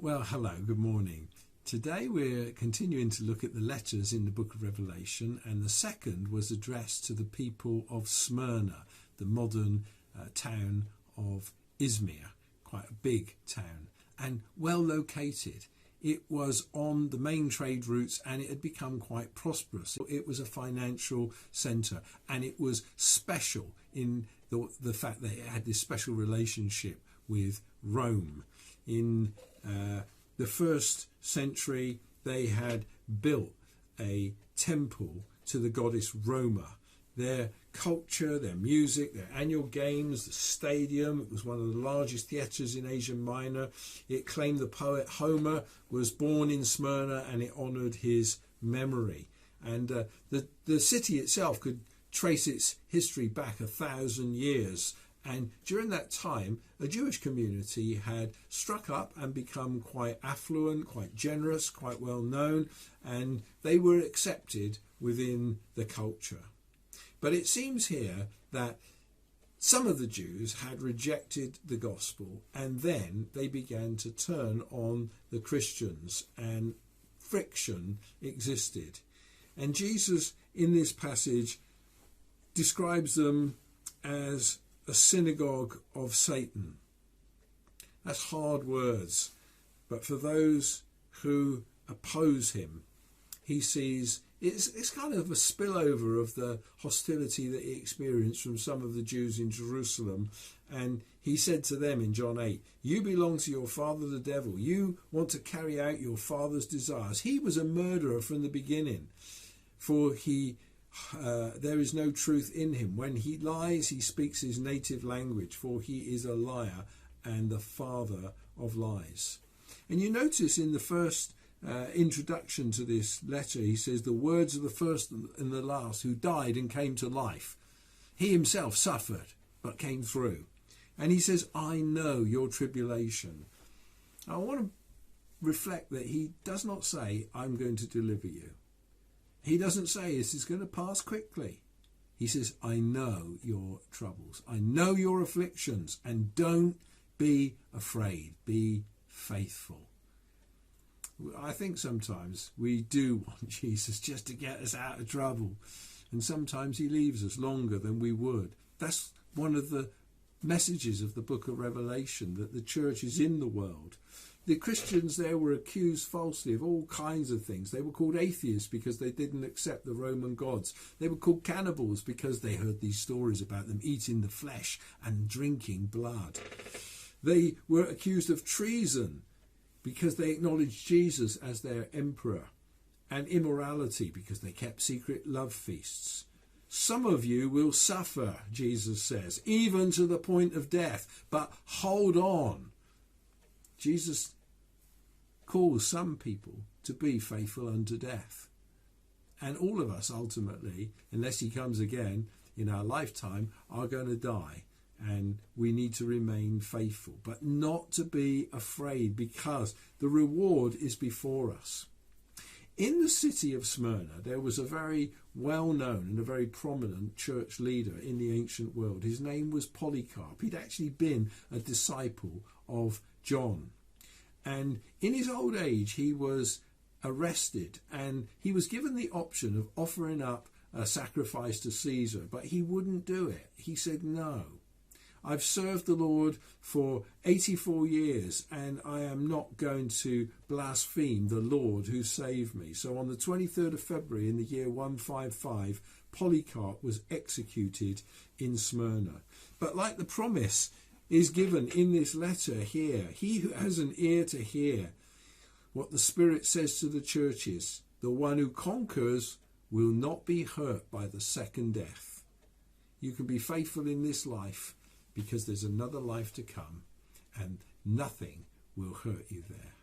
Well, hello, good morning. Today we're continuing to look at the letters in the book of Revelation, and the second was addressed to the people of Smyrna, the modern town of Izmir, quite a big town and well located. It was on the main trade routes and it had become quite prosperous. It was a financial centre, and it was special in the fact that it had this special relationship with Rome. In the first century, they had built a temple to the goddess Roma. Their culture, their music, their annual games, the stadium, it was one of the largest theatres in Asia Minor. It claimed the poet Homer was born in Smyrna, and it honoured his memory. And the city itself could trace its history back 1,000 years. And during that time, a Jewish community had struck up and become quite affluent, quite generous, quite well known, and they were accepted within the culture. But it seems here that some of the Jews had rejected the gospel, and then they began to turn on the Christians, and friction existed. And Jesus, in this passage, describes them as a synagogue of Satan. That's hard words, but for those who oppose him, he sees it's kind of a spillover of the hostility that he experienced from some of the Jews in Jerusalem. And he said to them in John 8, "You belong to your father the devil. You want to carry out your father's desires." He was a murderer from the beginning, for there is no truth in him. When he lies, he speaks his native language, for he is a liar and the father of lies. And you notice in the first introduction to this letter, he says, "The words of the first and the last who died and came to life." He himself suffered but came through. And he says, "I know your tribulation." I want to reflect that he does not say, "I'm going to deliver you." He doesn't say this is going to pass quickly. He says, "I know your troubles. I know your afflictions, and don't be afraid. Be faithful." I think sometimes we do want Jesus just to get us out of trouble, and sometimes he leaves us longer than we would. That's one of the messages of the book of Revelation, that the church is in the world. The Christians there were accused falsely of all kinds of things. They were called atheists because they didn't accept the Roman gods. They were called cannibals because they heard these stories about them eating the flesh and drinking blood. They were accused of treason because they acknowledged Jesus as their emperor, and immorality because they kept secret love feasts. "Some of you will suffer," Jesus says, "even to the point of death, but hold on." Jesus calls some people to be faithful unto death. And all of us ultimately, unless he comes again in our lifetime, are going to die. And we need to remain faithful, but not to be afraid, because the reward is before us. In the city of Smyrna, there was a very well-known and a very prominent church leader in the ancient world. His name was Polycarp. He'd actually been a disciple of John. And in his old age, he was arrested, and he was given the option of offering up a sacrifice to Caesar, but he wouldn't do it. He said, "No. I've served the Lord for 84 years, and I am not going to blaspheme the Lord who saved me." So on the 23rd of February in the year 155, Polycarp was executed in Smyrna. But like the promise is given in this letter here, he who has an ear to hear what the Spirit says to the churches, the one who conquers will not be hurt by the second death. You can be faithful in this life, because there's another life to come, and nothing will hurt you there.